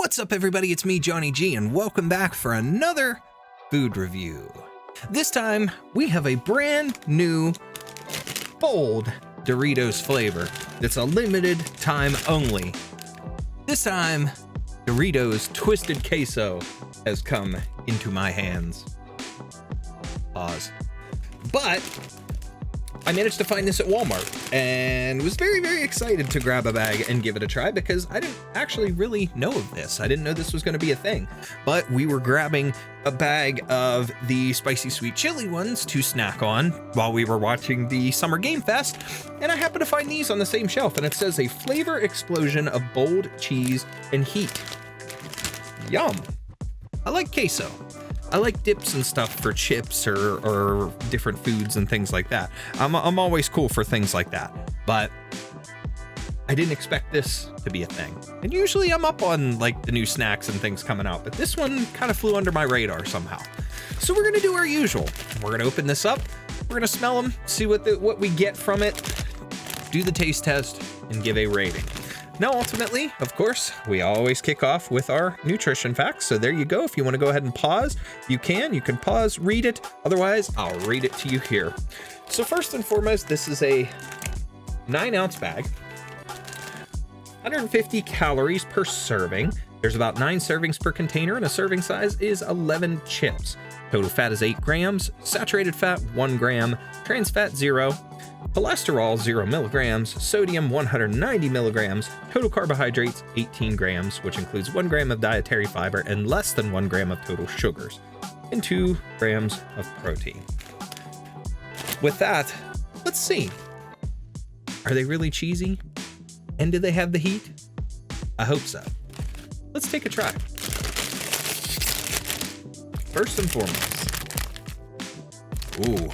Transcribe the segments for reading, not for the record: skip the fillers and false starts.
What's up, everybody? It's me, Johnny G, and welcome back for another food review. This time, we have a brand new, bold Doritos flavor that's a limited time only. This time, Doritos Twisted Queso has come into my hands. Pause. But I managed to find this at Walmart and was very, very excited to grab a bag and give it a try because I didn't actually really know of this. I didn't know this was going to be a thing, but we were grabbing a bag of the spicy sweet chili ones to snack on while we were watching the Summer Game Fest, and I happened to find these on the same shelf, and it says a flavor explosion of bold cheese and heat. Yum. I like queso. I like dips and stuff for chips or different foods and things like that. I'm always cool for things like that, but I didn't expect this to be a thing. And usually I'm up on like the new snacks and things coming out, but this one kind of flew under my radar somehow. So we're gonna do our usual. We're gonna open this up, we're gonna smell them, see what we get from it, do the taste test, and give a rating. Now, ultimately, of course, we always kick off with our nutrition facts. So there you go. If you want to go ahead and pause, you can. You can pause, read it. Otherwise, I'll read it to you here. So first and foremost, this is a 9-ounce bag, 150 calories per serving. There's about 9 servings per container, and a serving size is 11 chips. Total fat is 8 grams, saturated fat 1 gram, trans fat 0, cholesterol 0 milligrams, sodium 190 milligrams, total carbohydrates 18 grams, which includes 1 gram of dietary fiber and less than 1 gram of total sugars, and 2 grams of protein. With that, let's see. Are they really cheesy? And do they have the heat? I hope so. Let's take a try. First and foremost. Ooh.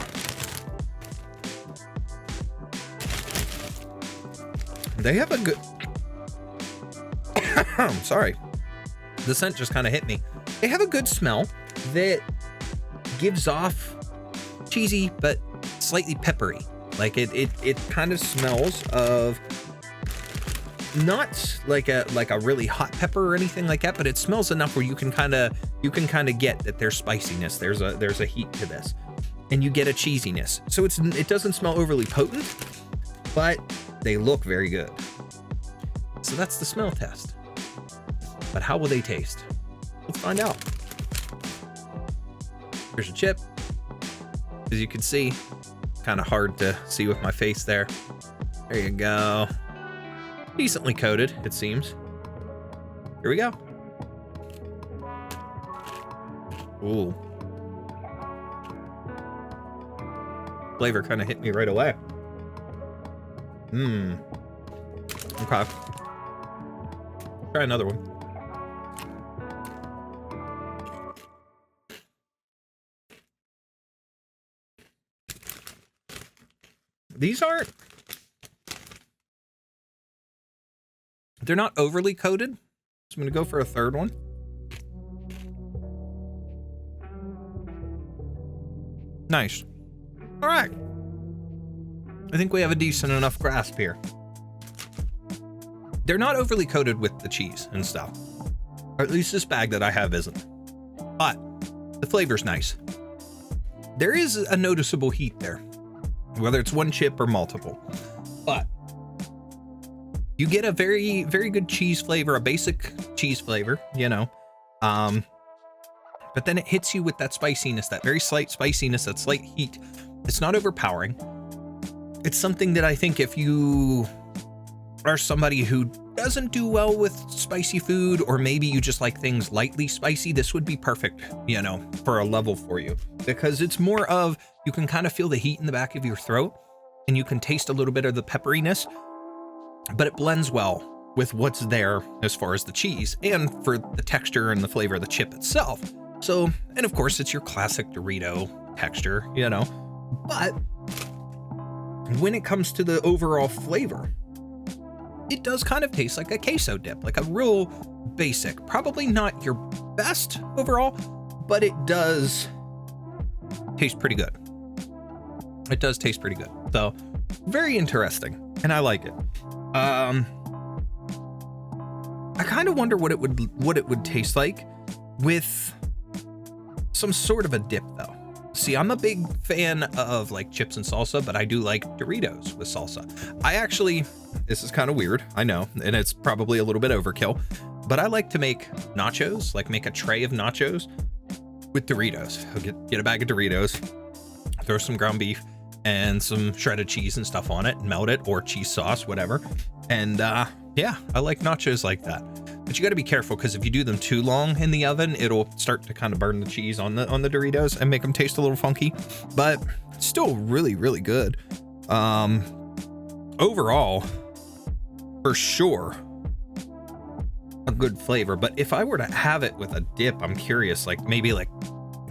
They have a good... Sorry. The scent just kind of hit me. They have a good smell that gives off cheesy, but slightly peppery. Like it kind of smells of not like a really hot pepper or anything like that, but it smells enough where you can kind of get that there's spiciness. There's a heat to this, and you get a cheesiness. So it doesn't smell overly potent, but they look very good. So that's the smell test. But how will they taste? Let's find out. Here's a chip. As you can see, kind of hard to see with my face there. There you go. Decently coated, it seems. Here we go. Ooh. Flavor kind of hit me right away. Okay. Try another one. These aren't... They're not overly coated, so I'm going to go for a third one. Nice. All right. I think we have a decent enough grasp here. They're not overly coated with the cheese and stuff. Or at least this bag that I have isn't. But the flavor's nice. There is a noticeable heat there, whether it's one chip or multiple. But you get a very, very good cheese flavor, a basic cheese flavor, you know. But then it hits you with that spiciness, that very slight spiciness, that slight heat. It's not overpowering. It's something that I think if you are somebody who doesn't do well with spicy food, or maybe you just like things lightly spicy, this would be perfect, you know, for a level for you. Because it's more of, you can kind of feel the heat in the back of your throat, and you can taste a little bit of the pepperiness, but it blends well with what's there as far as the cheese and for the texture and the flavor of the chip itself. So, and of course it's your classic Dorito texture, you know, but when it comes to the overall flavor, it does kind of taste like a queso dip, like a real basic, probably not your best overall, but it does taste pretty good. It does taste pretty good. So very interesting, and I like it. I I kind of wonder what it would taste like with some sort of a dip though. See, I'm a big fan of like chips and salsa, but I do like Doritos with salsa. I actually, this is kind of weird, I know, and it's probably a little bit overkill, but I like to make nachos, like make a tray of nachos with Doritos. I'll get a bag of Doritos, throw some ground beef and some shredded cheese and stuff on it, and melt it, or cheese sauce, whatever. And yeah, I like nachos like that. But you got to be careful, because if you do them too long in the oven, it'll start to kind of burn the cheese on the Doritos and make them taste a little funky, but still really, really good. Overall, for sure, a good flavor. But if I were to have it with a dip, I'm curious, like maybe like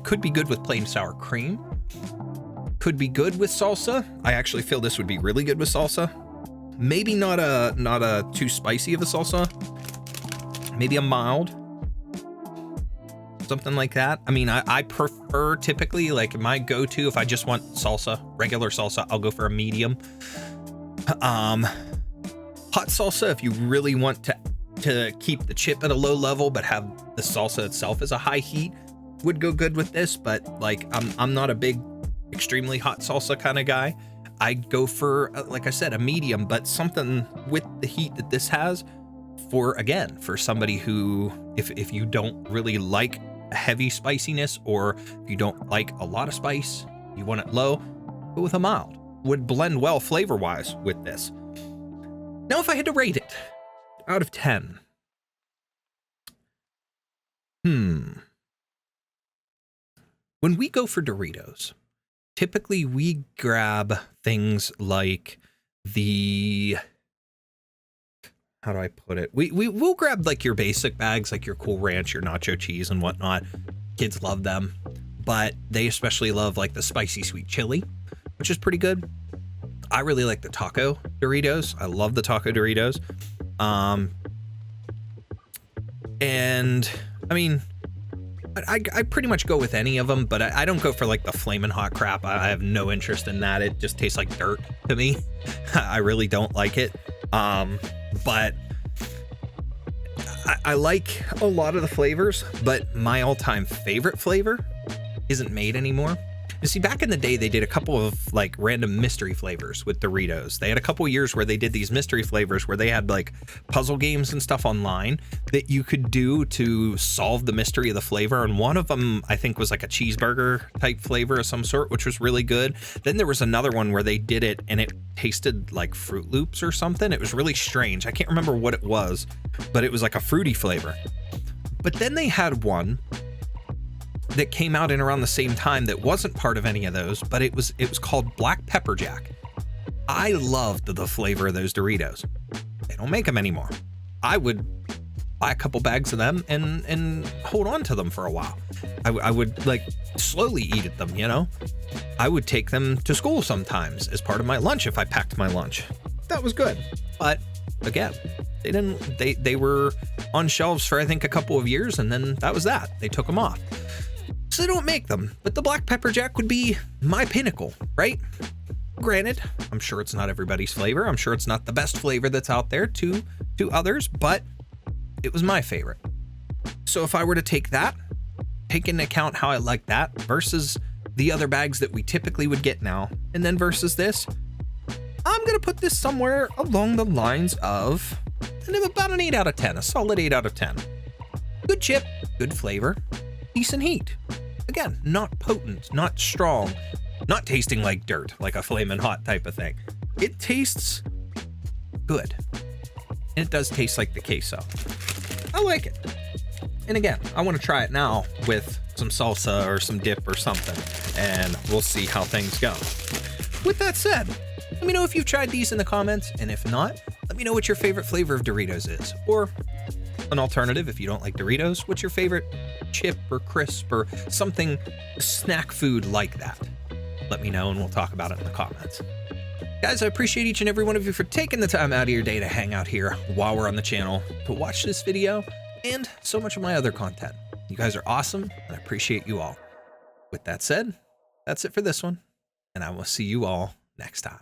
could be good with plain sour cream, could be good with salsa. I actually feel this would be really good with salsa. Maybe not a too spicy of a salsa. Maybe a mild, something like that. I mean, I prefer typically, like my go-to, if I just want salsa, regular salsa, I'll go for a medium. Hot salsa, if you really want to keep the chip at a low level but have the salsa itself as a high heat, would go good with this. But like I'm not a big extremely hot salsa kind of guy. I'd go for, like I said, a medium, but something with the heat that this has, for somebody who, if you don't really like heavy spiciness, or if you don't like a lot of spice, you want it low, go with a mild. Would blend well flavor wise with this. Now, if I had to rate it out of 10, when we go for Doritos, typically we grab things like how do I put it? We'll grab like your basic bags, like your Cool Ranch, your nacho cheese and whatnot. Kids love them, but they especially love like the spicy sweet chili, which is pretty good. I really like the taco Doritos. I love the taco Doritos. And I mean, I pretty much go with any of them, but I don't go for like the flaming hot crap. I have no interest in that. It just tastes like dirt to me. I really don't like it. But I like a lot of the flavors, but my all-time favorite flavor isn't made anymore. You see, back in the day, they did a couple of like random mystery flavors with Doritos. They had a couple years where they did these mystery flavors where they had like puzzle games and stuff online that you could do to solve the mystery of the flavor. And one of them, I think, was like a cheeseburger type flavor of some sort, which was really good. Then there was another one where they did it and it tasted like Fruit Loops or something. It was really strange. I can't remember what it was, but it was like a fruity flavor. But then they had one that came out in around the same time that wasn't part of any of those, but it was called Black Pepper Jack. I loved the flavor of those Doritos. They don't make them anymore. I would buy a couple bags of them and hold on to them for a while. I would like slowly eat at them, you know? I would take them to school sometimes as part of my lunch if I packed my lunch. That was good. But again, they were on shelves for I think a couple of years, and then that was that. They took them off. So they don't make them, but the Black Pepper Jack would be my pinnacle, right? Granted, I'm sure it's not everybody's flavor. I'm sure it's not the best flavor that's out there to others, but it was my favorite. So if I were to take that, take into account how I like that versus the other bags that we typically would get now, and then versus this, I'm going to put this somewhere along the lines of about an 8 out of 10, a solid 8 out of 10. Good chip, good flavor, decent heat. Again, not potent, not strong, not tasting like dirt, like a flamin' hot type of thing. It tastes good. And it does taste like the queso. I like it. And again, I want to try it now with some salsa or some dip or something, and we'll see how things go. With that said, let me know if you've tried these in the comments, and if not, let me know what your favorite flavor of Doritos is. Or an alternative, if you don't like Doritos, what's your favorite chip or crisp or something, snack food like that? Let me know and we'll talk about it in the comments. Guys, I appreciate each and every one of you for taking the time out of your day to hang out here while we're on the channel to watch this video and so much of my other content. You guys are awesome, and I appreciate you all. With that said, that's it for this one, and I will see you all next time.